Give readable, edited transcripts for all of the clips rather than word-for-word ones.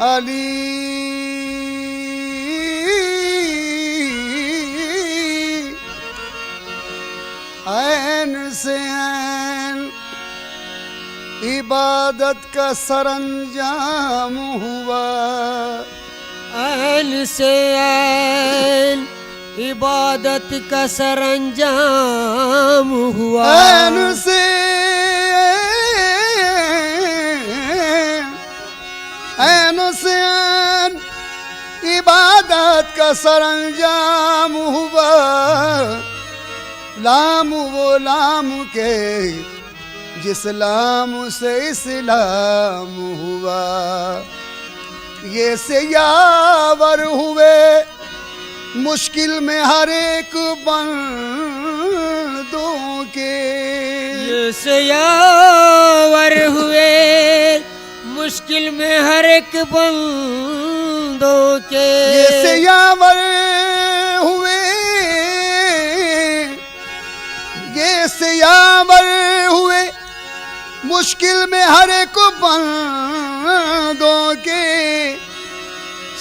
अली ऐन से ऐन इबादत का सरंजाम हुआ। ऐन से ऐन इबादत का सरंजाम हुआ। ऐन से ऐन से ऐन इबादत का सरंजाम हुआ। लाम वो लाम के जिस लाम से इस्लाम हुआ। ये से यावर हुए मुश्किल में हर एक बंदों के। ये से यावर हुए मुश्किल में हर एक बंदों के। ये से यावर हुए, ये से यावर हुए मुश्किल में हर एक बंदों के।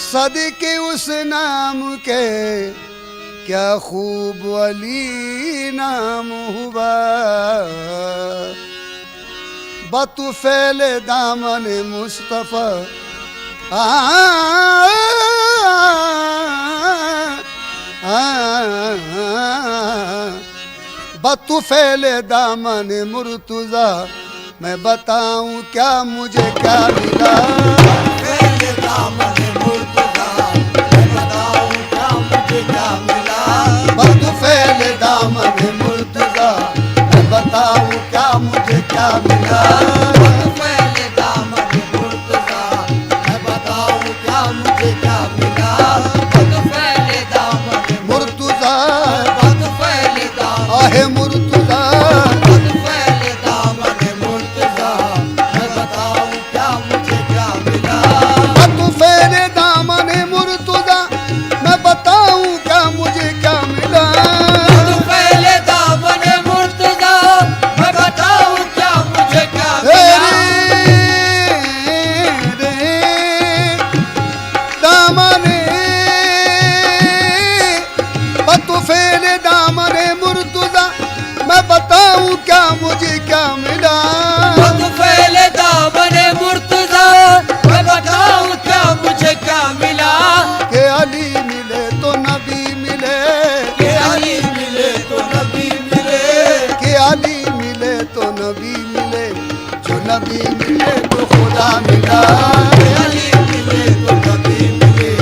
सदके उस नाम के क्या खूब अली नाम हुआ। बतुफैल दामन मुस्तफा बतुफैल दामन मुर्तुजा मैं बताऊं क्या मुझे क्या मिला। बतुफैल दामन मुर्तुजा मैं बताऊं क्या मुझे क्या मिला। बतुफैल दामन मुर्तुजा मैं बताऊं क्या मुझे क्या मिला। बतुफैल दामन मुर्तुजा बतुफैल दामन आहे मुर्तुजा बतुफैल दामन मुर्तुजा मैं बताऊं क्या मुझे क्या मिला। बतुफैल दामन मुर्तुजा मैं बताऊं क्या मुझे क्या मिला। बतुफैल दामन मुर्तुजा मैं बताऊं क्या मुझे क्या रे मिला। रे दामन बतुफैल दामन मुर्तुजा मैं बताऊं क्या मुझे क्या मिला। बतुफैल दामन मुर्तुजा मैं बताऊं क्या मुझे क्या मिला। के अली मिले तो नबी मिले, के अली मिले तो नबी मिले। के अली मिले तो नबी मिले, जो नबी मिले तो खुदा मिला। के अली मिले तो नबी मिले,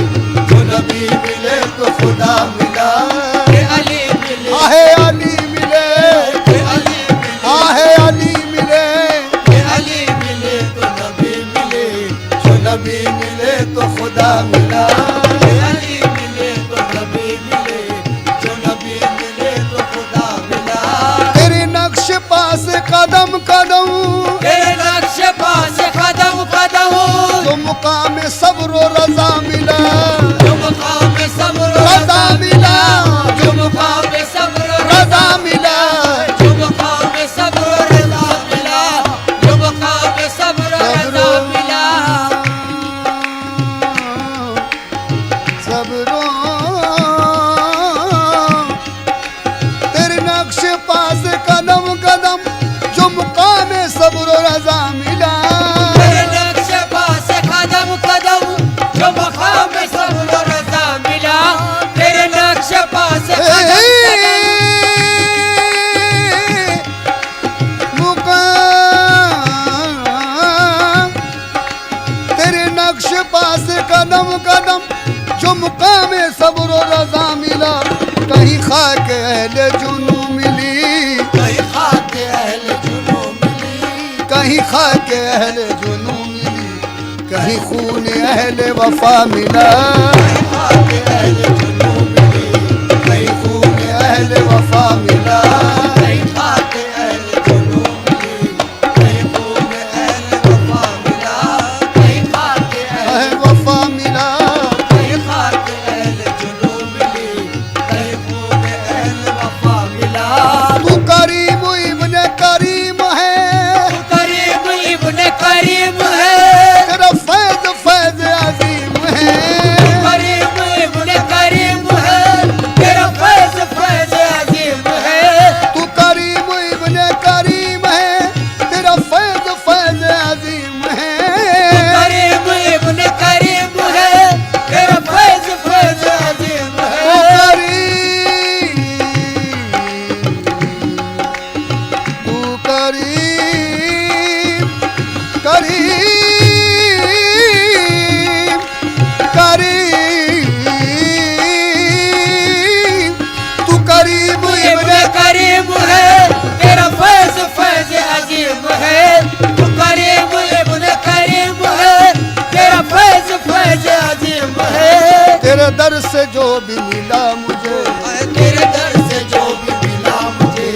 जो नबी मिले तो खुदा मिला। के अली मिले आहे अली मिले, के अली मिले आहे अली मिले, के अली मिले तो नबी मिले, जो नबी मिले तो खुदा मिला। के अली मिले तो नबी मिले, जो नबी मिले तो खुदा मिला। तेरे नक्श पास कदम कदम तेरे नक्श पास कदम कदम तो मुकाम सब्र व रजा मिला। जो मुकाम सब्र रजा मिला, जो मुकाम सब्र रजा मिला, जो मुकाम सब्र रजा मिला। जो मुकाम सब्र रजा मिला। सब्रो तेरे नक्श पास कदम कदम जो मुकाम सब्र व रजा मिला। तेरे नक्श पास कदम कदम जो मुकाम सब्र रजा मिला। तेरे नक्श पास कदम कदम मुकाम तेरे नक्श पास कदम कदम जो मुकाम सब्र व रजा मिला। कहीं खाक अहले जुनू मिली, कहीं खाके अहल जुनू मिली। कहीं खाक अहले जुनू मिली, कहीं खून अहले वफा मिला। कहीं खाके अहल जुनू मिली, कहीं खून अहले वफा मिला। कहीं खाके अहल जुनू मिली, कहीं खून अहल वफा मिला। कहीं खाके अहल अह वफा मिला। कहीं खाके अहल जुनू मिली, कहीं खून अहल वफा मिला। तू करीम इब्न करीम है, करीम इब्न करीम है। तेरा फैज फैज अजीम है। करीम इब्न करीम है, तेरा फैज फैज अजीम तू है। करीम, तू करीम, करीम, करीम, तू करीम इब्न करीम है, तेरा फैज फैज अजीम है। तू करीम इब्न करीम है, तेरा फैज फैज अजीम है। तेरे दर से जो भी मिला मुझे, तेरे दर से जो भी मिला मुझे,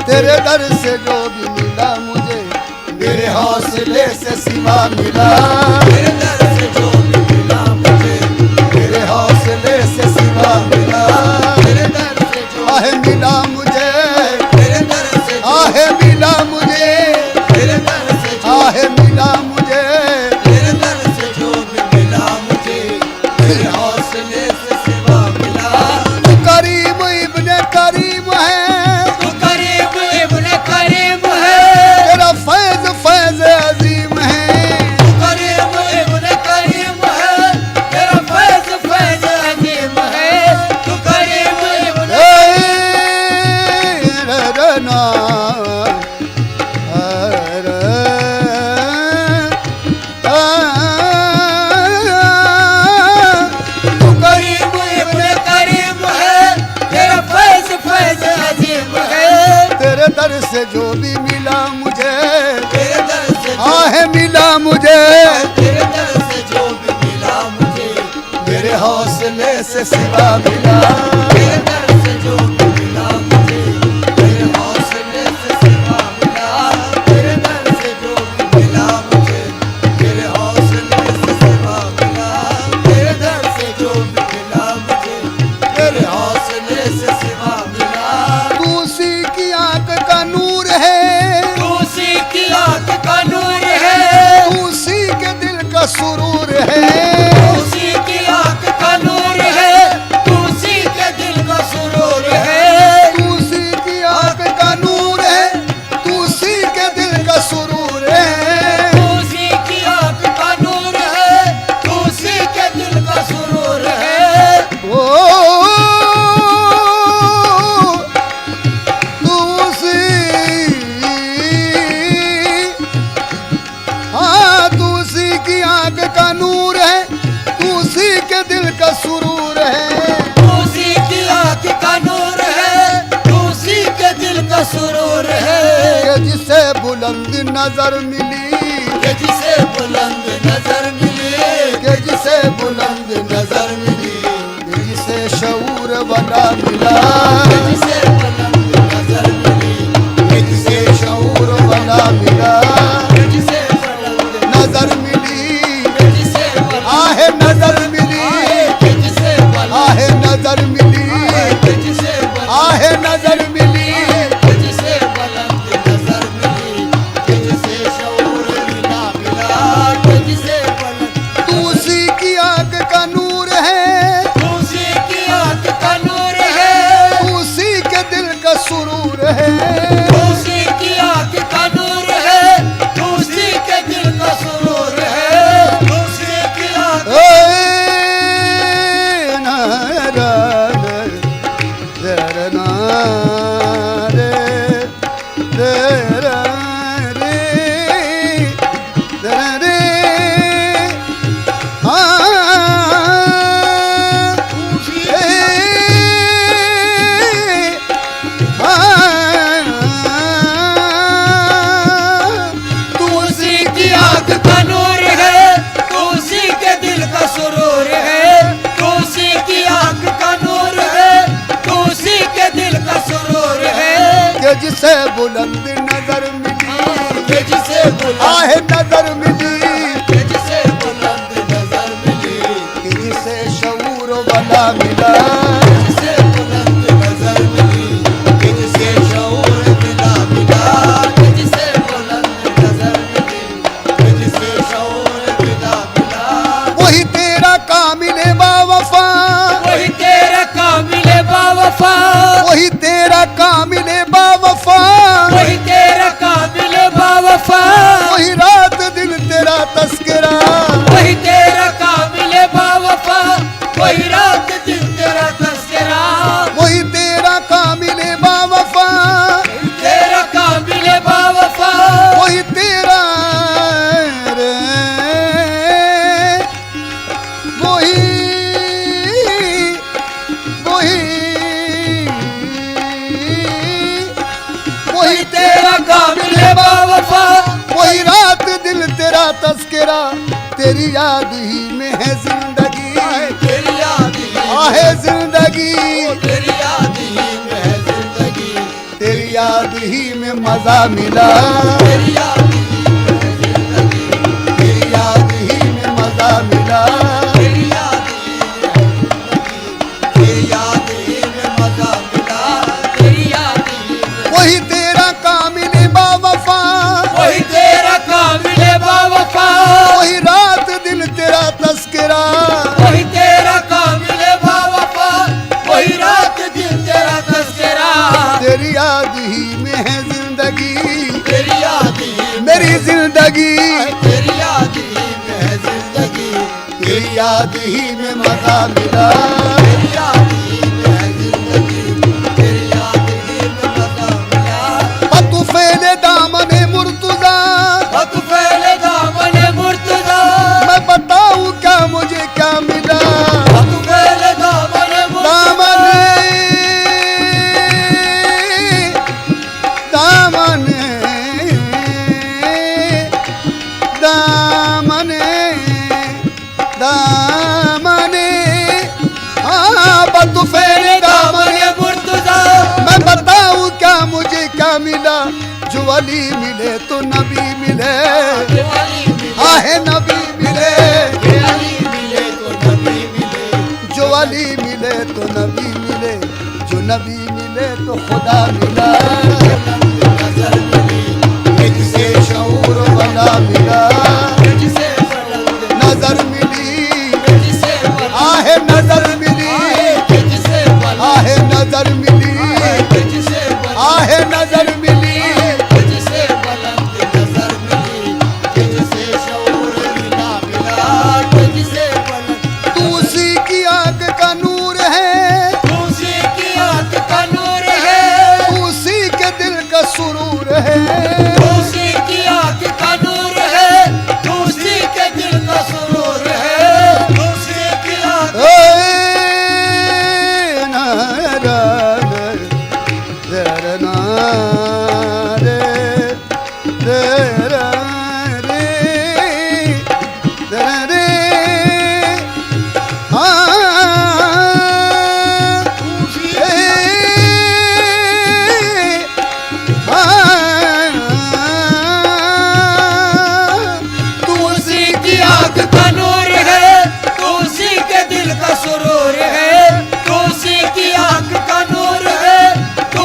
तेरे दर से जो भी मिला मुझे, मेरे हौसले से सिवा मिला। तेरे दर से जो भी मिला मुझे, मेरे हौसले से सिवा मिला। तेरे दर से जो आहे मिला मुझे, तेरे दर से जो आहे मिला मुझे, तेरे दर से जो आहे मिला मुझे। तेरे दर से जो भी मिला मुझे, मेरे हौसले से सिवा मिला। तू करीम इब्ने करीम है, तू करीम इब्न करीम है, तेरा फैज फैज अजीम है। करीम इब्न करीम है, तेरा फैज फैज अजीम है। तू करीम इब्न ए रना, अरे, तू करीम इब्न करीम है, तेरा फैज फैज अजीम है। तेरे दर से जो भी मिला मुझे, तेरे दर से आहे मिला मुझे। तेरे दर से जो भी मिला मुझे, मेरे हौसले से सिवा मिला। तेरे दर से जो भी मिला मुझे, मेरे हौसले से सिवा मिला। तेरे दर से जो भी मिला मुझे, मेरे हौसले से सिवा मिला। तेरे दर से जो भी मिला मुझे, मेरे हौसले से सिवा मिला। तू सी की आंख का नूर है, तू सी की आंख का नूर है, तू सी के दिल का सुरूर है। उसी की आंख का नूर है, उसी के दिल का सुरूर है। तू सी की आंख का नूर है, तू सी के दिल का सुरूर है। उसी की आंख का नूर है, उसी के दिल का सुरूर है। ओ तू सी, हाँ तू सी की आंख का नूर है, तू सी के दिल का सुरूर है। उसी की आंख का नूर है, उसी के दिल का सुरूर है। कि जिसे बुलंद नजर मिली, कि जिसे बुलंद नजर मिली, कि जिसे बुलंद नजर मिली, कि जिसे शऊर वाला मिला, जिसे बुलंद नजर मिली, जिसे शऊर वाला मिला। जिसे बुलंद नजर मिली, जिसे बुलंद आहे नजर मिली, जिसे बुलंद आहे नजर मिली, जिसे बुलंद आहे नजर मिली। जिसे बुलंद नजर मिली, जिसे शऊर मिला मिला, जिसे बुलंद तू सी की आंख का नूर है, उसी की आंख का नूर है, तू सी के दिल का सुरूर है। उसी की आंख का नूर है, उसी के दिल का सुरूर है। उसी की आंख ए ना रा रे रे ना रे रे रा रे रे रे। हाँ ए हाँ तू उसी की आंख का नूर है, उसी के दिल का सुरूर है। उसी की आंख का नूर है, उसी के दिल का सुरूर है। कि जिसे बुलंद नजर मिली, के जिसे बुलंद आहे नजर मिली, जिसे बुलंद नजर मिली, कि जिसे शऊर वाला मिला। जिसे बुलंद नजर मिली, जिसे शऊर मिला मिला, जिसे बुलंद नजर मिली, जिसे शऊर मिला मिला। वही तेरा कामिल बावफा, वही तेरा कामिल बावफा, वही तेरा कामिल बावफा, वही तेरा कामिल बावफा। वही रात दिन तेरा तस्करा, तेरी याद ही में है जिंदगी, तेरी याद ही आहे जिंदगी, तेरी याद ही में है जिंदगी, तेरी याद ही में मजा मिला, तेरी याद ही में है जिंदगी, तेरी याद ही में मजा मिला। तेरी याद ही में है जिंदगी, तेरी याद ही में मजा मिला, तेरी याद ही में वही तेरा कामिल बावफा, वही तेरा काबिल बावफा, वही रात दिन तेरा तस्करा, वही तेरा काबिल बावफा, वही रात दिन तेरा तस्करा, तेरी याद ही में है जिंदगी, तेरी याद ही मेरी जिंदगी, तेरी याद ही में है जिंदगी, तेरी याद ही में मजा मिला। तेरी याद ही में है जिंदगी, तेरी याद ही में मजा मिला। तू फैले दामने मुर्तजा, हक फैले दामन मुर्तजा, मैं बताऊं क्या मुझे क्या मिला। हक फैले दामन मुर्तजा, दामने दामने दामने हाँ तू फैले दामने, मुर्तजा, मैं बताऊं क्या मुझे क्या मिला। जो अली मिले तो नबी मिले, अली मिले, आहे नबी मिले, अली मिले तो नबी मिले, जो अली मिले तो नबी मिले, जो नबी मिले तो खुदा मिला। नजर मिली, जिसे शऊर वाला मिला, जिसे बुलंद, नजर मिली, जिसे आहे नजर मिली, जिसे बुलंद, आहे नजर मिली, जिसे बुलंद, आहे नजर मिली। जिसे बुलंद नजर मिली, जिसे शऊर मिला मिला, जिसे बुलंद तू उसी की आंख का नूर है, उसी की आंख का नूर है, तू उसी के दिल का सुरूर है। उसी की आंख का नूर है, उसी के दिल का सुरूर है, उसी की आंख ए, ना, रा, रा, ना, रे, रे, रा, रे, रा, रे, हाँ, ए, हाँ, तू उसी की आंख का नूर है, उसी के दिल का सुरूर है, उसी की आंख का नूर है,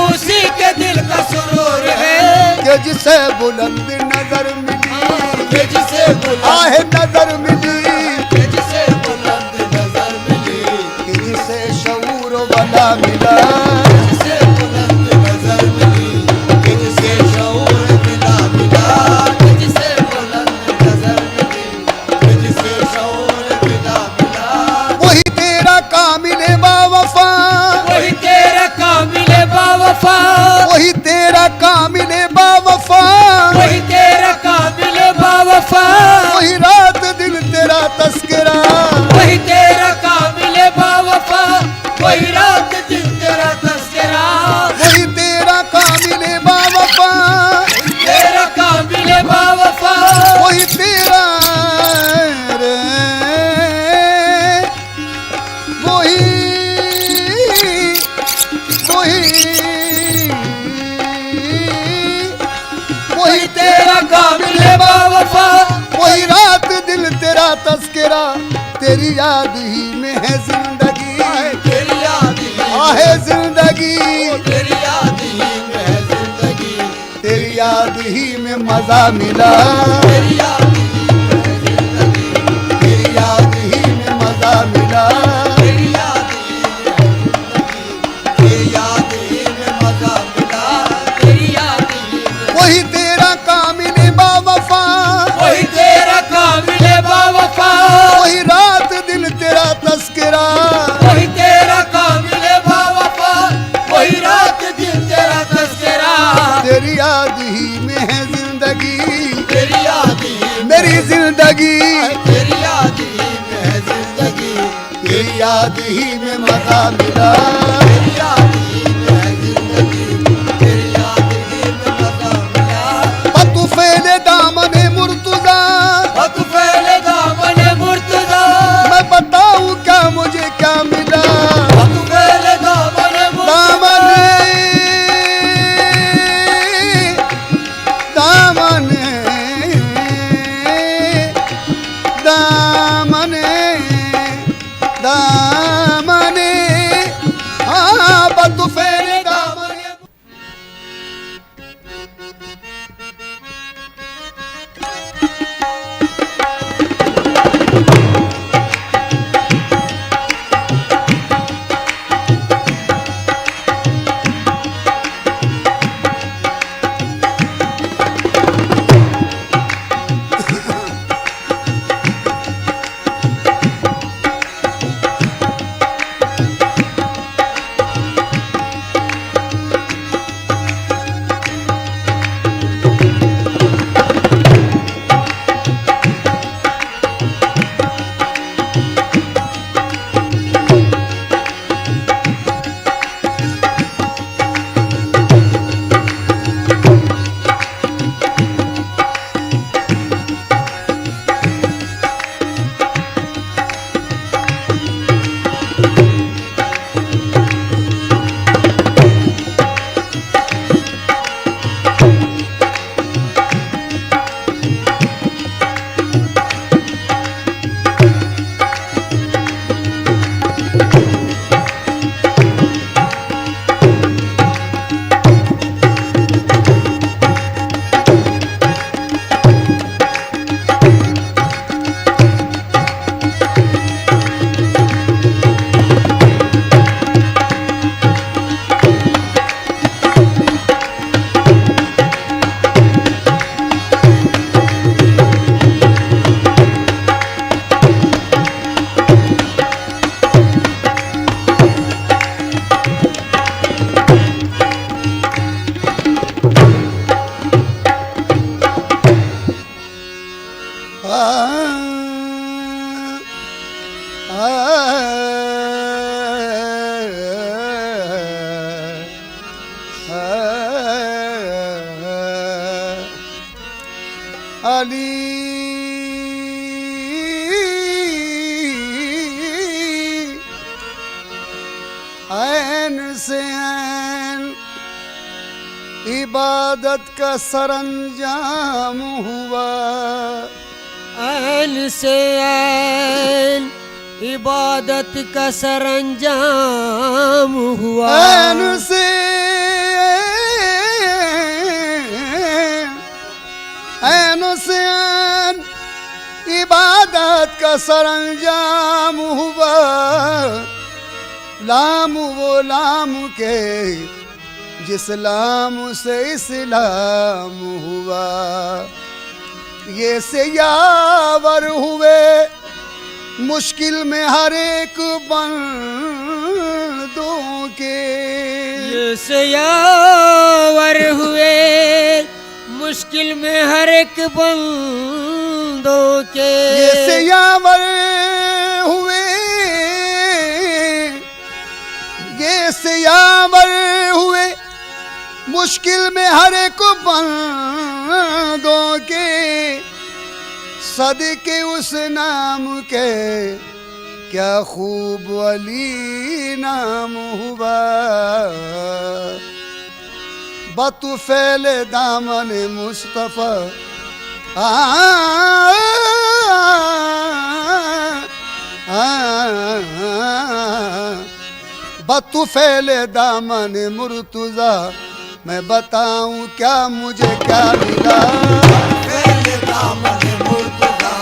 उसी के दिल का सुरूर है, के जिसे बुलंद नजर मिली, ये जिसे बुलंद, आहे नजर मिली, ये जिसे बुलंद नजर मिली, कि जिसे शऊर वाला मिला। जिसे बुलंद नजर मिली, ये जिसे शऊर मिला मिला, ये जिसे बुलंद नजर मिली, ये जिसे शऊर मिला मिला, वही तेरा कामिल बावफा, वही तेरा काबिल बावफा, वही तेरा कामिल बावफा, वही तेरा काबिल बावफा, वही रात दिन तेरा तस्करा, वही तेरा काबिल बावफा, वही रात दिन तेरा तस्करा, वही तेरा कामिल बावफा, तेरा काबिल बावफा, वही तेरा रे, वही वही वही तेरा काबिल बावफा, वही रात दिल तेरा तस्करा, तेरी याद ही में है जिंदगी, तेरी याद ही, आहे जिंदगी, तेरी याद ही में है जिंदगी, तेरी याद ही में मजा मिला, तेरी याद ही में है जिंदगी, तेरी याद ही में मजा मिला। तेरी याद ही में है जिंदगी, तेरी याद ही में मजा मिला, तेरी याद ही में, वही तेरा कामिल बावफा, वही तेरा काबिल बावफा, वही रात दिन तेरा तस्करा, वही तेरा काबिल बावफा, वही रात दिन तेरा तस्करा, तेरी याद ही में है जिंदगी, तेरी याद ही, मेरी जिंदगी, तेरी याद ही में है जिंदगी, तेरी याद ही में मजा मिला। तेरी याद ही में है जिंदगी, तेरी याद ही में मजा मिला। तू फैले दामने मुर्तजा, ऐन से ऐन इबादत का सरंजाम हुआ। ऐन से ऐन इबादत का सरंजाम हुआ। ऐन से ऐन इबादत का सरंजाम हुआ। लाम वो लाम के जिस लाम से इस्लाम हुआ। ये से यावर हुए मुश्किल में हर एक बंदों के। ये से यावर हुए मुश्किल में हर एक बंदों के। ये से यावर हुए, ये से यावर हुए मुश्किल में हर एक बंदों के। सदके उस नाम के क्या खूब अली नाम हुआ। बतुफैल दामन मुस्तफ़ा बतुफैल दामन मुर्तुज़ा मैं बताऊं क्या मुझे क्या मिला। दामन मुर्तज़ा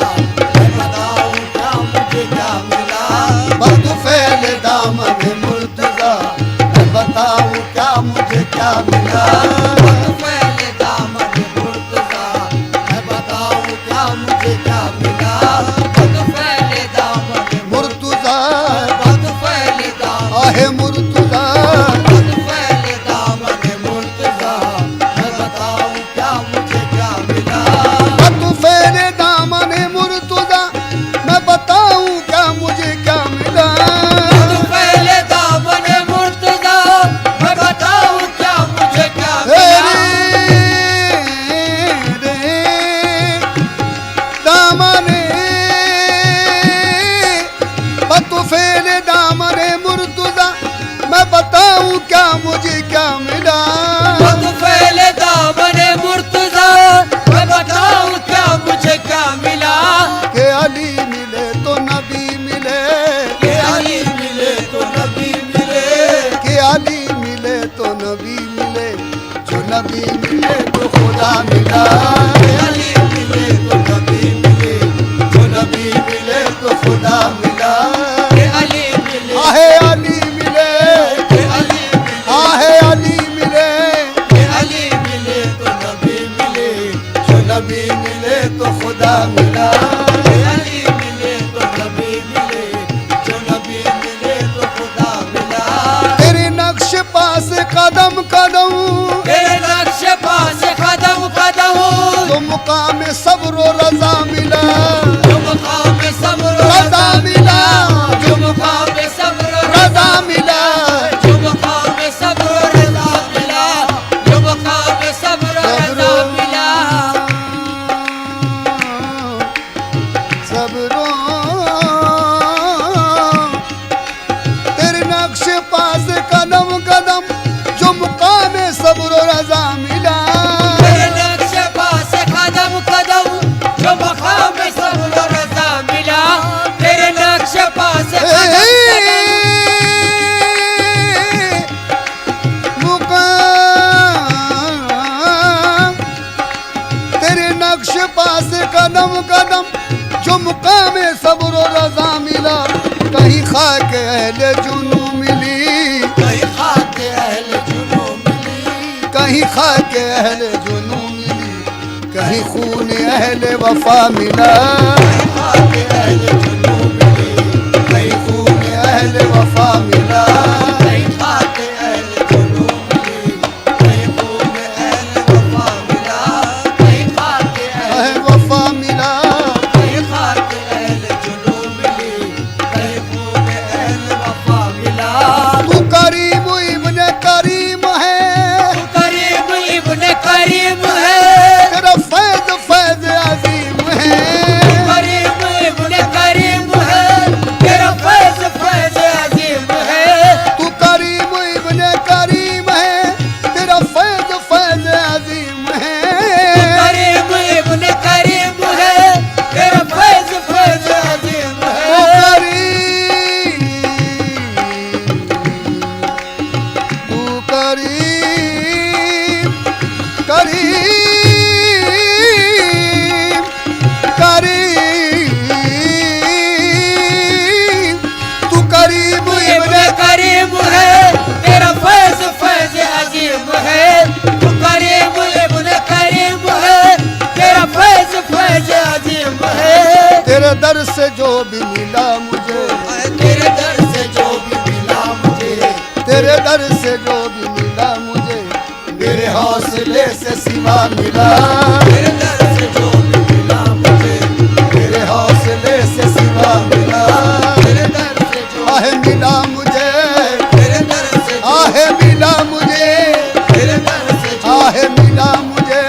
मैं बताऊं क्या मुझे क्या मिला। बतुफैल दामन मुर्तज़ा मैं बताऊं क्या मुझे क्या मिला। बतुफैल दामन मुर्तज़ा मैं बताऊं क्या मुझे क्या मिला। बतुफैल दामन मुर्तुज़ा बतुफैल दामन आहे मुर्तुज़ा बतुफैल दामन मुर्तज़ा मैं बताऊं क्या मुझे क्या मिला। बतुफैल दामन मुर्तुज़ा मैं बताऊं क्या मुझे क्या मिला। बतुफैल दामन मुर्तज़ा मैं बताऊं क्या मुझे क्या रे मिला। दामन बतुफैल दामन मुर्तुज़ा मैं बताऊं क्या मुझे क्या मिला। बतुफैल दामन मुर्तज़ा मैं बताऊं क्या मुझे क्या मिला। के अली मिले तो नबी मिले। के अली मिले तो नबी मिले। के अली मिले तो नबी मिले। जो नबी मिले तो खुदा मिला। के अली मिले तो नबी मिले। जो नबी मिले तो खुदा मिला। के अली मिले आहे अली मिले, के अली मिले। आहे अली मिले। के अली मिले तो नबी मिले। जो नबी मिले तो खुदा मिला। के अली मिले तो नबी मिले। जो नबी मिले तो खुदा मिला। तेरे नक्श पास कदम कदम तेरे नक्श पास कदम कदम तो मुकाम सब्र व रज़ा मिला। जो मुकाम सब्र रज़ा मिला, जो मुकाम सब्र रज़ा मिला। जो मुकाम सब्र रज़ा मिला। जो मुकाम सब्र रज़ा मिला। सब्रो तेरे नक्श पास कदम कदम जो मुकाम सब्र व रज़ा मिला। तेरे नक्श पास कदम कदम जो मुकाम सब्र रज़ा मिला। तेरे नक्श पास कदम कदम मुकाम तेरे नक्श पास कदम कदम जो मुकाम सब्र व रज़ा मिला। कहीं खाक अहले जुनू मिली। कहीं खाके अहल जुनू मिली। कहीं खाक अहले जुनू मिली। कहीं खून अहले वफा मिला। कहीं खाके अहल जुनू मिली। कहीं खून अहले वफा मिला। कहीं खाके अहल जुनू मिली। कहीं खून अहल वफा मिला। कहीं खाके अहल अह वफा मिला। तेरे दर से जो भी मिला मुझे, तेरे दर से जो भी मिला मुझे, तेरे दर से जो भी मिला मुझे, मेरे हौसले से सिवा मिला। तेरे दर से जो भी मिला मुझे, मेरे हौसले से सिवा मिला। तेरे दर से जो आहे मिला मुझे, तेरे दर से आहे मिला मुझे, तेरे दर से जो आहे मिला मुझे,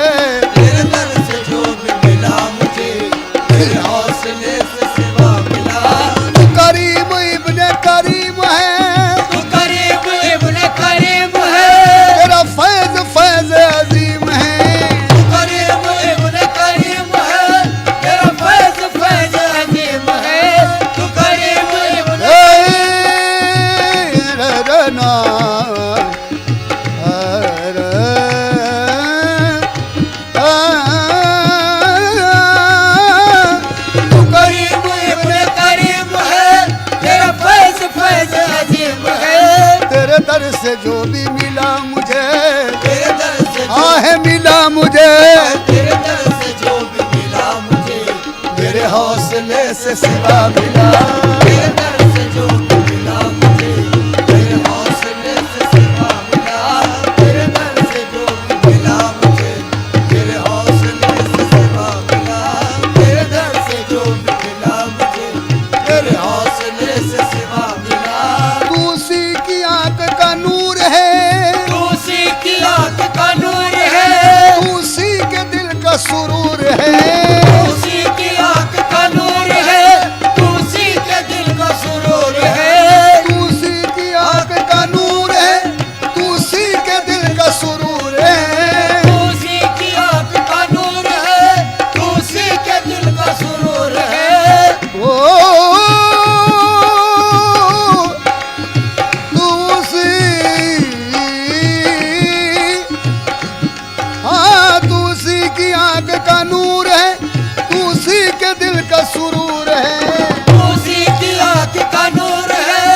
तेरे दर से जो भी मिला मुझे, मेरे हौसले से सिवा मिला। तू करीम इब्ने करीम है, तू करीम इब्ने करीम है, तेरा फैज फैज अजीम है। तू करीम इब्ने करीम है, तेरा फैज फैज अजीम है। तू करीम इब्ने रना तू करीम इब्ने करीम है, तेरा फैज फैज अजीम है। तेरे दर से जो भी मिला मुझे, तेरे दर से आहे मिला मुझे, तेरे दर से जो भी मिला मुझे, मेरे हौसले से सिवा मिला। तेरे दर से जो भी मिला मुझे, मेरे हौसले से सिवा मिला। तेरे दर से जो भी मिला मुझे, मेरे हौसले से सिवा मिला। तेरे दर से जो भी मिला मुझे, मेरे हौसले से सिवा मिला। तू उसी की आंख का नूर है, तू उसी की आंख का नूर है, तू उसी के दिल का सुरूर है। उसी की आंख का नूर है, तू उसी के दिल का सुरूर है। तू उसी की आंख का नूर है, तू उसी के दिल का सुरूर है। तू उसी की आंख का नूर है, तू उसी के दिल का सुरूर है। ओ तू उसी, हाँ तू उसी की आंख का नूर है, तू उसी के दिल का सुरूर है। तू उसी की आंख का नूर है,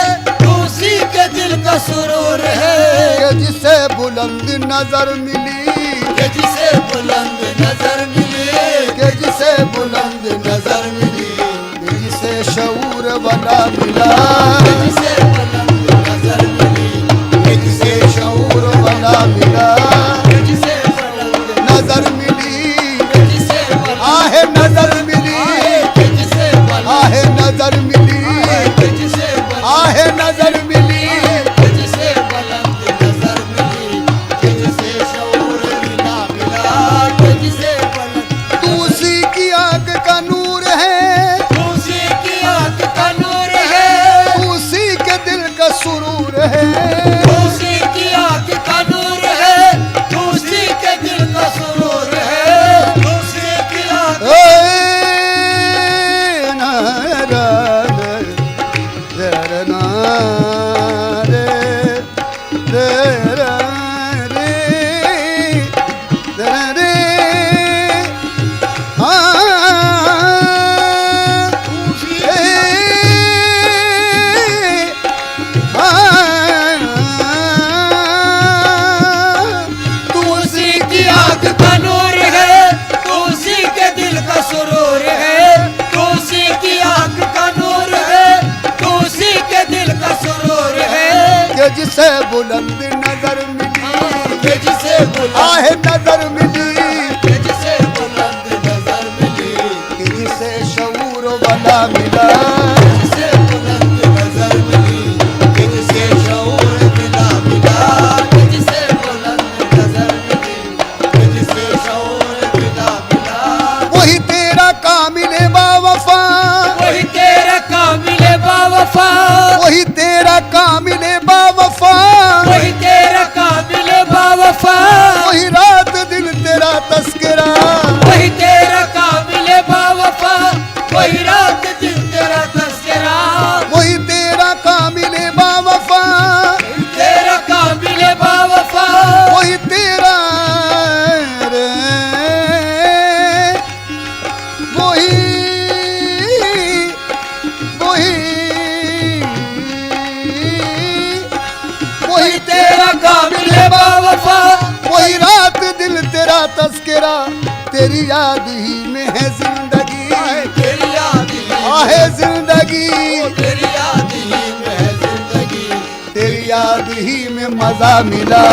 तू उसी के दिल का सुरूर है। कि जिसे बुलंद नजर मिली, कि जिसे बुलंद नजर मिले, कि जिसे बुलंद नजर मिली, कि जिसे शऊर वाला मिला, जिसे बुलंद नजर मिली, कि जिसे शऊर वाला मिला, जिसे बुलंद नजर मिली, जिसे बुलंद आहे नजर मिली, जिसे बुलंद आहे नजर मिली, जिसे बुलंद आहे नजर मिली। जिसे बुलंद नजर मिली, जिसे शऊर मिला मिला, जिसे बुलंद तू उसी की आंख का नूर है, तू उसी की आंख का नूर है, तू उसी के दिल का सुरूर है। तू उसी की आंख का नूर है, तू उसी के दिल का सुरूर है। तू उसी की आंख तू उसी की आंख का नूर है, तू उसी के दिल का सुरूर है। तू उसी की आंख का नूर है, तू उसी के दिल का सुरूर है। कि जिसे बुलंद नजर मिली, के जिसे बुलंद आहे नजर मिली, जिसे बुलंद नजर मिली, कि जिसे शऊर वाला मिला, जिसे बुलंद नजर मिली, जिसे शऊर मिला मिला, जिसे बुलंद नजर मिली, जिसे शऊर मिला मिला। वही तेरा कामिल बावफा, वही तेरा कामिल बावफा, वही तेरा कामिल बावफा, वही तेरा कामिल बावफा, वही रात दिन तेरा तस्करा, वही तेरा कामिल बावफा, वही रात दिन तेरा तस्करा। वही तेरा कामिल बावफा, तेरा कामिल बावफा, वही तेरा रे, वही वही वही तेरा कामिल बावफा, वही रात दिल तेरा तस्करा, तेरी याद ही में है जिंदगी, तेरी याद जिंदगी, तेरी याद ही में है जिंदगी, तेरी याद ही में मजा मिला,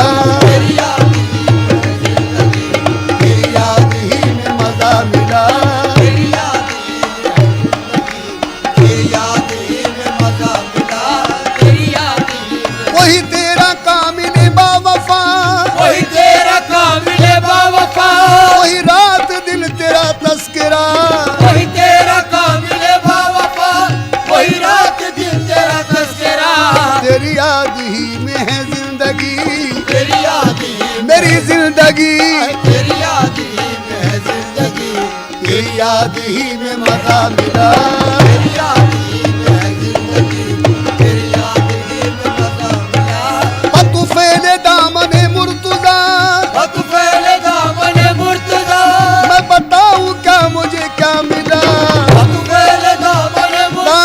तेरी याद ही में है जिंदगी, तेरी याद ही में मजा मिला। तेरी याद ही में है जिंदगी, तेरी याद ही में मजा मिला, तेरी याद ही में। वही तेरा कामिल बावफा, वही तेरा कामिल बावफा, वही रात दिन तेरा तस्करा, वही तेरा कामिल बावफा, वही रात दिन तेरा तस्करा। तेरी याद ही में है जिंदगी, तेरी याद ही में मेरी जिंदगी, तेरी याद ही में है जिंदगी, तेरी याद ही में मजा मिला। तेरी याद ही में है जिंदगी, तेरी याद ही में मजा मिला। तू फैले दामने मुर्तजा, वक्त पहले दामन मुर्तजा, मैं बताऊं क्या मुझे क्या मिला। वक्त पहले दामन मुर्तजा,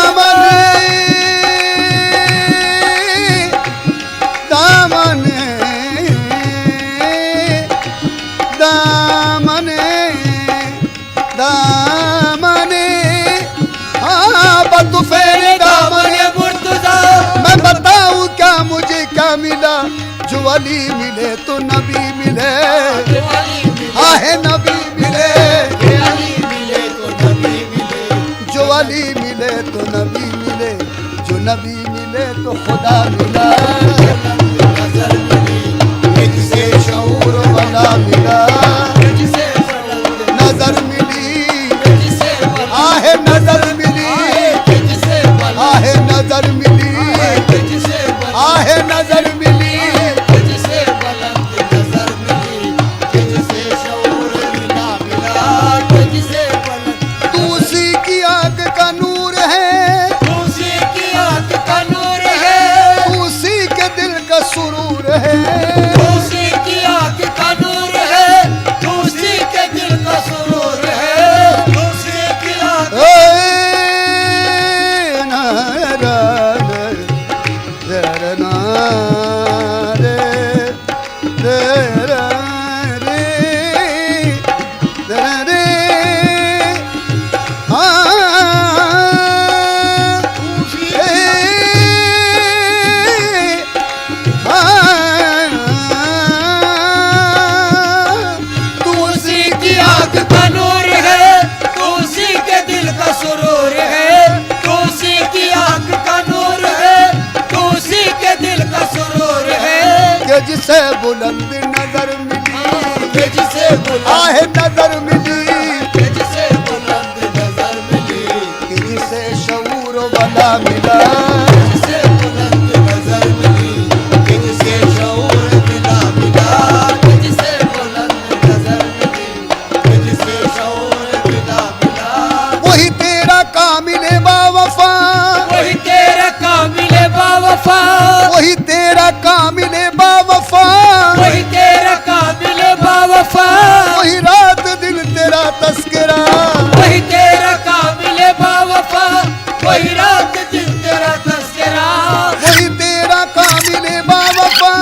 दामने दामने दामने हाँ तू फैले दामने, दामन मुर्तजा, मैं बताऊं क्या मुझे क्या मिला। जो अली मिले तो नबी मिले, अली मिले, आहे नबी मिले, अली मिले तो नबी मिले, जो अली मिले तो नबी मिले, जो नबी मिले तो खुदा मिला। नजर मिली, मुझसे शऊर वाला मिला, जिसे बुलंद, नजर मिली, जिसे बुलंद, आहे नजर मिली, जिसे बुलंद, आहे नजर मिली, जिसे बुलंद, आहे नजर मिली। जिसे बुलंद नजर मिली, जिसे शऊर मिला मिला, जिसे बुलंद। तू उसी की आंख का नूर है, उसी की आंख का नूर है, तू उसी के दिल का सुरूर है। उसी की आंख का नूर है, उसी के दिल का सुरूर है, उसी की आंख। ए ना रा रे रे ना रे रे रा रे रे रे तू उसी की आंख का नूर है, उसी के दिल का सुरूर है, उसी की आंख का नूर है, उसी के दिल का सुरूर है। के जिसे बुलंद नजर मिली, जिसे बुलंद, आहे नजर मिली, जिसे बुलंद नजर मिली, कि जिसे शऊर वाला मिला। जिसे बुलंद नजर मिली, जिसे शऊर मिला मिला, जिसे बुलंद नजर मिली, जिसे शऊर मिला मिला। वही तेरा कामिल बावफा, वही तेरा कामिल बावफा, वही तेरा कामिल बावफा, वही तेरा कामिल बावफा, वही रात दिन तेरा तस्करा, वही तेरा कामिल बावफा, वही रात दिन तेरा तस्करा। वही तेरा कामिल बावफा,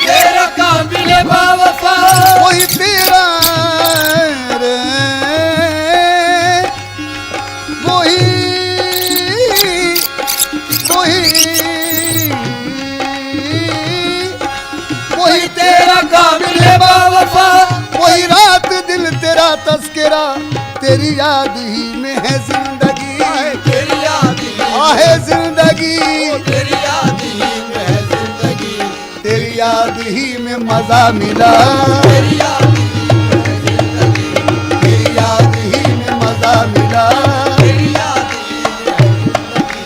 तेरा कामिल बावफा, वही तेरा रे वही वही वही तेरा कामिल बावफा, वही रात दिल तेरा तस्करा। तेरी याद ही में है जिंदगी, तेरी याद ही, आहे जिंदगी, तेरी याद ही में है जिंदगी, तेरी याद ही में मजा मिला, तेरी याद ही में है जिंदगी, तेरी याद ही में मजा मिला। तेरी याद ही में है जिंदगी,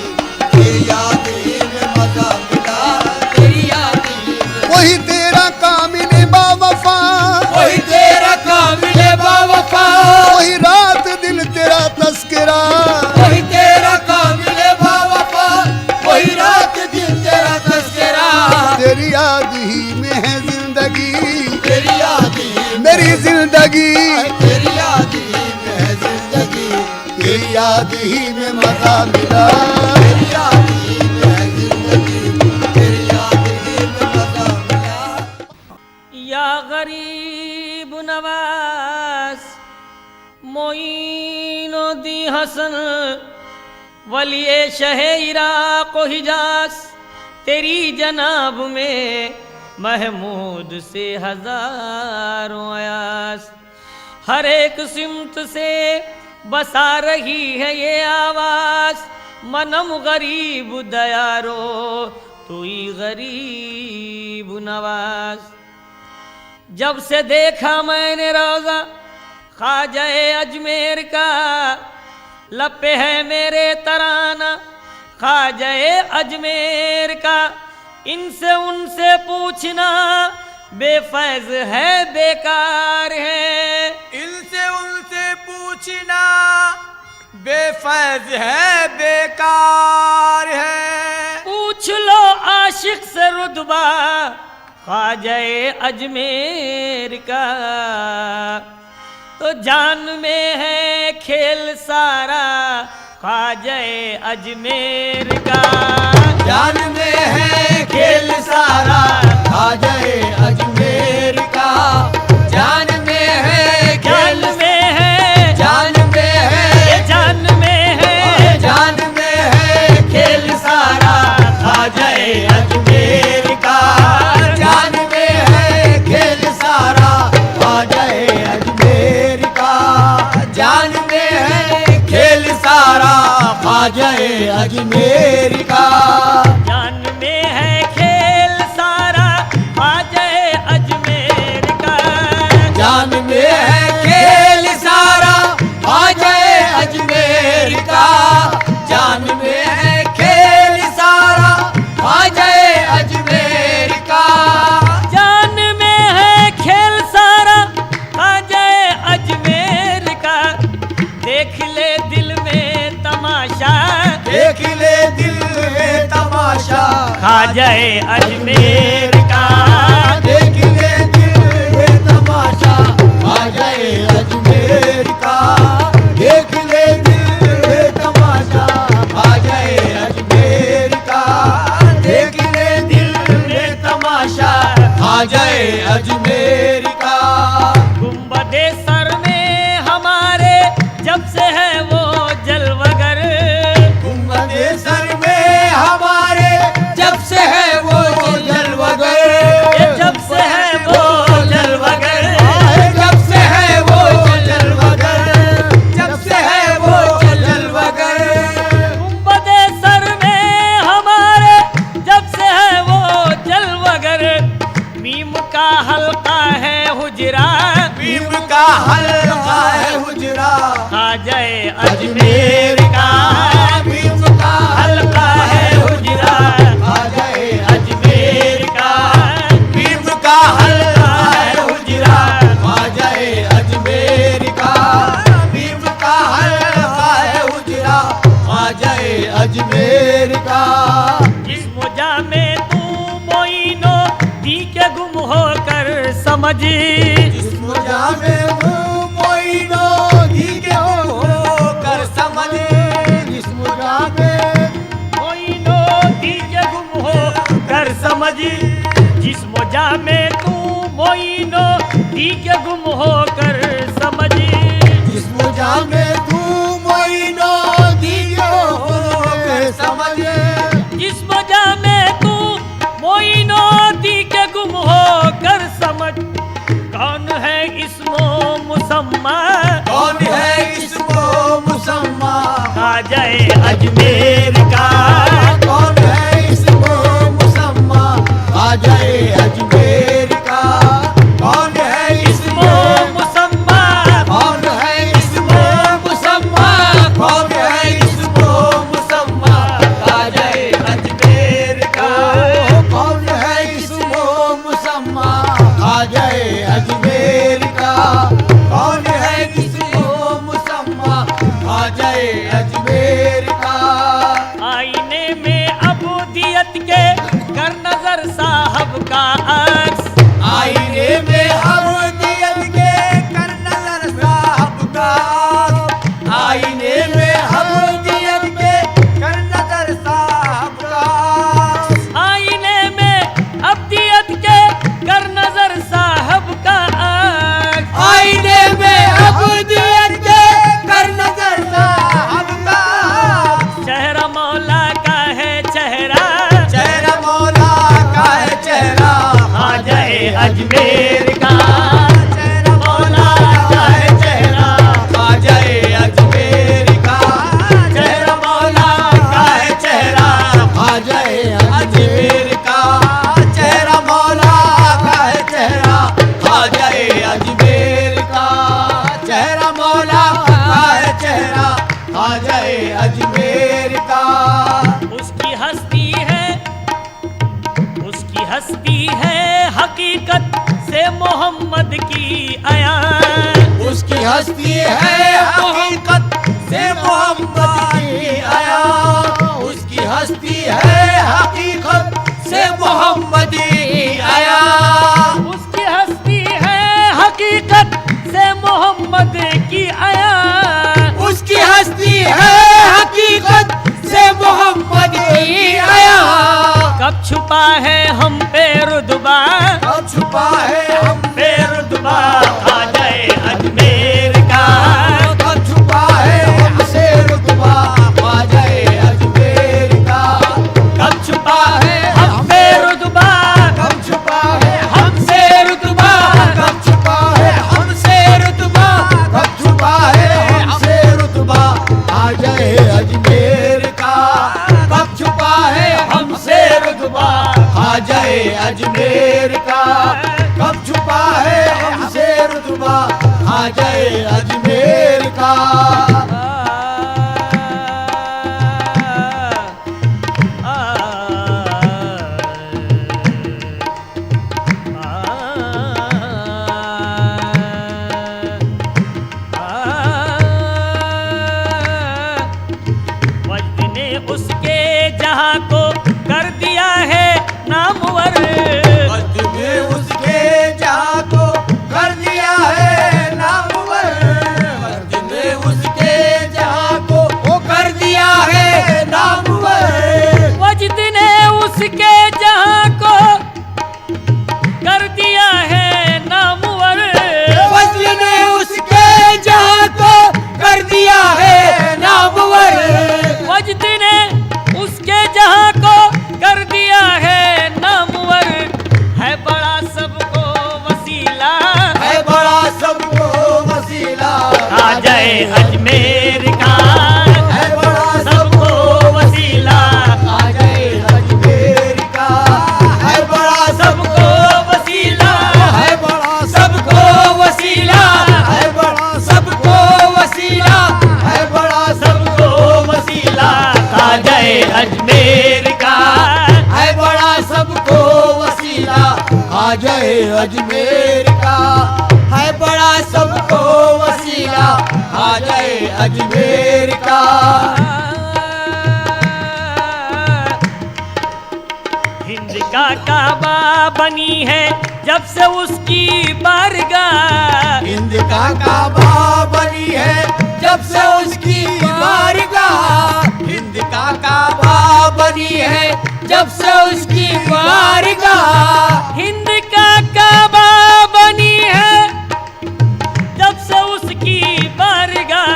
तेरी याद ही में मजा मिला, तेरी याद ही में। वही तेरा कामिल बावफा, वही तेरा कामिल बावफा, वही रात दिन तेरा तस्करा, वही तेरा कामिल बावफा, वही रात दिन तेरा तस्करा। तेरी याद ही में है जिंदगी, तेरी याद ही, मेरी जिंदगी, तेरी याद ही में है जिंदगी, तेरी याद ही में मजा मिला। तेरी याद ही में है जिंदगी, तेरी याद ही में मजा मिला। या गरीब नवाज मोइनुद्दीन हसन वलिए शहे इराक व हिजाज तेरी जनाब में महमूद से हजारों अयास। हर एक सिमत से बसा रही है ये आवाज, मनम गरीब दयारो तू ही गरीब नवाज। जब से देखा मैंने रोजा ख्वाजाए अजमेर का, लब पे है मेरे तराना ख्वाजाए अजमेर का। इनसे उनसे पूछना बेफैज है बेकार है, इनसे उनसे पूछना बेफैज है बेकार है। पूछ लो आशिक से रुतबा ख्वाजाए अजमेर का, तो जान में है खेल सारा ख्वाजाए अजमेर का। जान में है खेल सारा ख्वाजाए अजमेर का। जान में है जान में है, जान में है, जान में है, जान में है खेल सारा ख्वाजाए अजमेर का। जान में है खेल सारा ख्वाजाए अजमेर का। जान में है खेल सारा ख्वाजाए अजमेर का। जान में है खेल सारा ख्वाजाए अजमेर का। जान में है खेल सारा ख्वाजाए अजमेर का। जान में है खेल सारा ख्वाजाए अजमेर का। जान में है खेल सारा ख्वाजाए अजमेर का। देख ले दिल में तमाशा, देख ले दिल में तमाशा ख्वाजाए अजमेर का। देख ले दिल में तमाशा ख्वाजाए अजमेर का। देख ले दिल में तमाशा ख्वाजाए अजमेर का। देख ले दिल में तमाशा ख्वाजाए अजमेर का। गुंबदे सर में हमारे जब से है वो जलवगर, गुंबदे सर में हमारे जब से है वो जलवगर। जब से है वो जलवगर, जब से है वो जलवगर। जब से है वो जलवगर। गुंबदे सर में हमारे जब से है वो जलवगर। मीम का हल्का है हुजरा, भीम का हल्का है हुजरा ख्वाजाए अजमेर का। भीम का हल्का है हुजरा ख्वाजाए अजमेर का। भीम का हल्का है हुजरा ख्वाजाए अजमेर का। भीम का हल्का है हुजरा ख्वाजाए अजमेर का। जिस मुजा में तू मोइनो दी के गुम होकर समझ, जिस मुजा में हूँ मोइनो दी के होकर समझ। जिस मुजा में मोइनो दी के गुम होकर समझ। जिस मुजा में तू मोइनो दी के गुम होकर समझ। जिस मुजा में तू मोइनो दी के होकर समझ। जिस मुजा में तू मोइनो दी के गुम होकर समझ। कौन है इसमो मुसम्मा, कौन है इसको मुसम्मा ख्वाजाए अजमेर का। कौन है इसको मुसम्मा ख्वाजाए अजमेर का। कौन है इसमो इसको मुसम्मा, कौन है इसको मुसम्मा। कौन है इसको मुसम्मा ख्वाजाए अजमेर का। कौन है इसको मुसम्मा ख्वाजाए अजमेर का। कौन है इसको मुसम्मा ख्वाजाए अजमेर का। ख्वाजा अजमेर का। उसकी हस्ती है हकीकत से मोहम्मद की आया। उसकी हस्ती है हकीकत से मोहम्मद की आया। उसकी हस्ती है हकीकत से मोहम्मद की आया। उसकी हस्ती है हकीकत से मोहम्मद की आया। उसकी हस्ती है हकीकत से मोहम्मद की आया। कब छुपा है हम पे रुतबा, कब छुपा है हम पे रुतबा ख्वाजा अजमेर का। कब छुपा है हमसे रुतबा ख्वाजा अजमेर का। कब छुपा है हम पे रुतबा, कब छुपा है हमसे रुतबा। कब छुपा है हमसे रुतबा। कब छुपा है हमसे रुतबा ख्वाजा अजमेर का। कब छुपा है हमसे रुतबा ख्वाजा अजमेर का। कब छुपा है हमसे रुतबा ख्वाजा अजमेर का। वज्द ने उसके जहां को कर दिया है नामवर। वज्द ने उसके जहां को कर दिया है नामवर। वज्द ने उसके जहां को कर दिया है नामवर। वज्द ने उसके जहां को कर दिया है नामवर। वज्द ने उसके जहां को कर दिया है नामवर। वज्द ने उसके जहां को कर दिया है नामवर। है बड़ा सबको वसीला, है बड़ा सबको वसीला ख्वाजा अजमेर का। है बड़ा सबको वसीला, ख्वाजा अजमेर का। है बड़ा सबको वसीला, है बड़ा सबको वसीला, है बड़ा सबको वसीला। है बड़ा सबको वसीला ख्वाजा अजमेर का। है बड़ा सबको वसीला ख्वाजा अजमेर का। है बड़ा सबको वसीला ख्वाजा अजमेर का। हिंद का काबा बनी है जब से उसकी बारगाह। हिंद का काबा बनी है जब से उसकी बारगाह। हिंद का काबा बनी है जब से उसकी बारगाह। हिंद का काबा बनी है जब से उसकी बारगाह।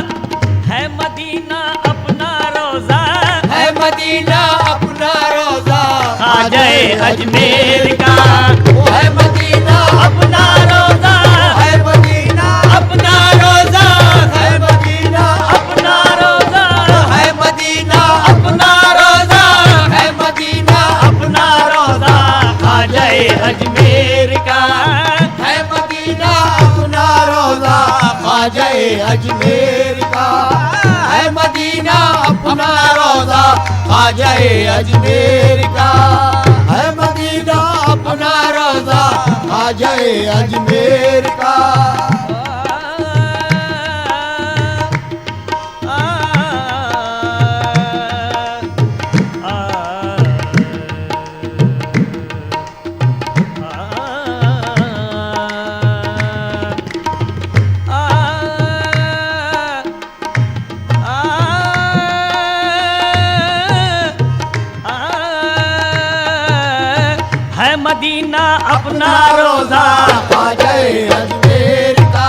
है मदीना अपना रोजा, है मदीना अपना रोजा ख्वाजा अजमेर का। वो है मदीना अपना रोजा, है मदीना अपना रोजा, है मदीना अपना रोजा, है मदीना अपना रोजा, है मदीना अपना रोजा ख्वाजा अजमेर का। है मदीना अपना रोजा ख्वाजा अजमेर का। है मदीना अपना रोजा ख्वाजा अजमेर का। है मदीना अपना रोजा ख्वाजा अजमेर का। है मदीना अपना रोजा ख्वाजा अजमेर का।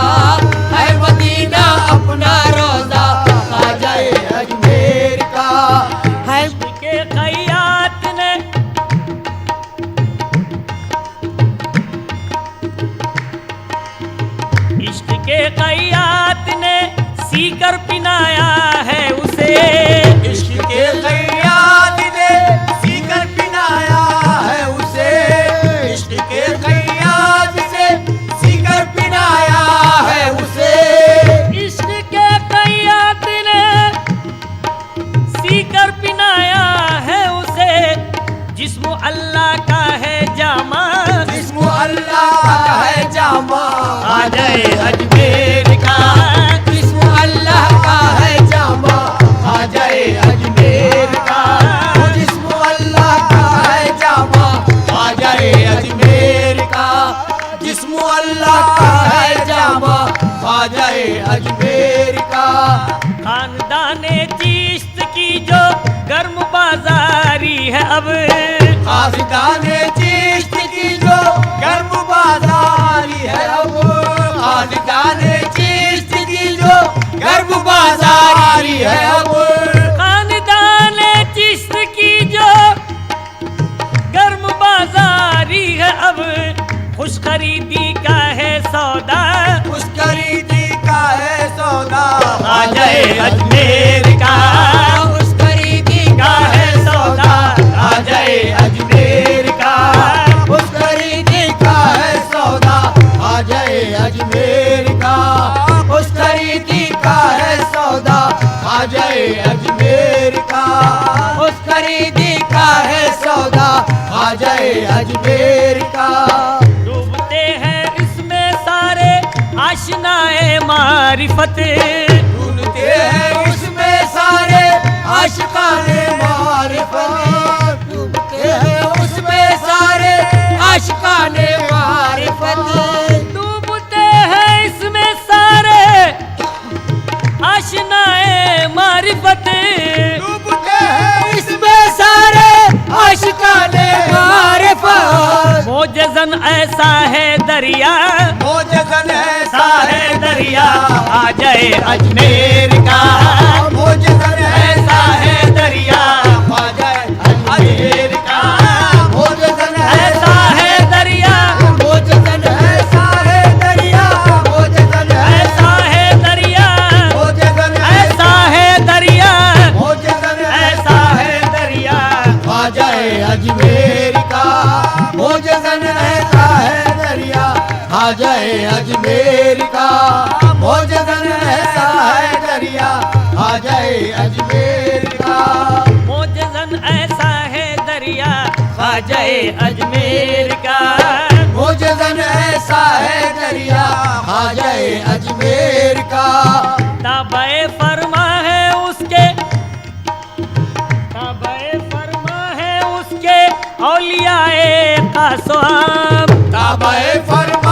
है मदीना अपना रोजा ख्वाजा अजमेर का। है के खैयात ने इश्क के खैयात ने सीकर पिनाया है उसे। इश्क के क़याद ने सीकर पिनाया है उसे। इश्क के क़याद से अब खालिदाने चिश्त की जो गर्म बाजारी है अब, खालिदाने चिश्त की जो गर्म बाजारी है अब, खानदान चिश्त की जो गर्म बाजारी है अब, खुश खरीदी का है सौदा, उस खरीदी का है सौदा, आ जाए अजमेर का, उस खरीदी का है सौदा, आ जाए अजमेर का, उस खरीदी का है सौदा, आ जाए अजमेर का, उस खरीदी का है सौदा, आ जाए अजमेर का, उस खरीदी का है सौदा, आ जाए अजमेर का। डूबते हैं इसमें सारे आशनाए मारिफत, ढूंढते हैं उसमें सारे आशिकाने मारिफत, ढूंढते हैं उसमें सारे आशिकाने मारिफत, डूबते हैं इसमें सारे आशनाए मारिफत, डूबते हैं इसमें सारे आशिकाने मारिफत। मोजज़न ऐसा है दरिया, मोजज़न ऐसा है दरिया, आ जाए अजमेर का, मोजज़न ऐसा है दरिया, आ जाए अजमेर का, मोजज़न ऐसा है दरिया, मोजज़न ऐसा है दरिया, मोजज़न ऐसा है दरिया, मोजज़न ऐसा है दरिया, मोजज़न ऐसा है दरिया, आ जाए अजमेर का, मोजज़न ऐसा है दरिया, आ जाए अजमेर का, मोजज़न ऐसा है दरिया, आ जाए अजमेर का, मोजज़न ऐसा है दरिया, आ जाए अजमेर का, मोजज़न ऐसा है दरिया, आ जाए अजमेर का। ताबे फरमा है उसके, ताबे फरमा है उसके औलियाए का स्वाब, ताबे फरमा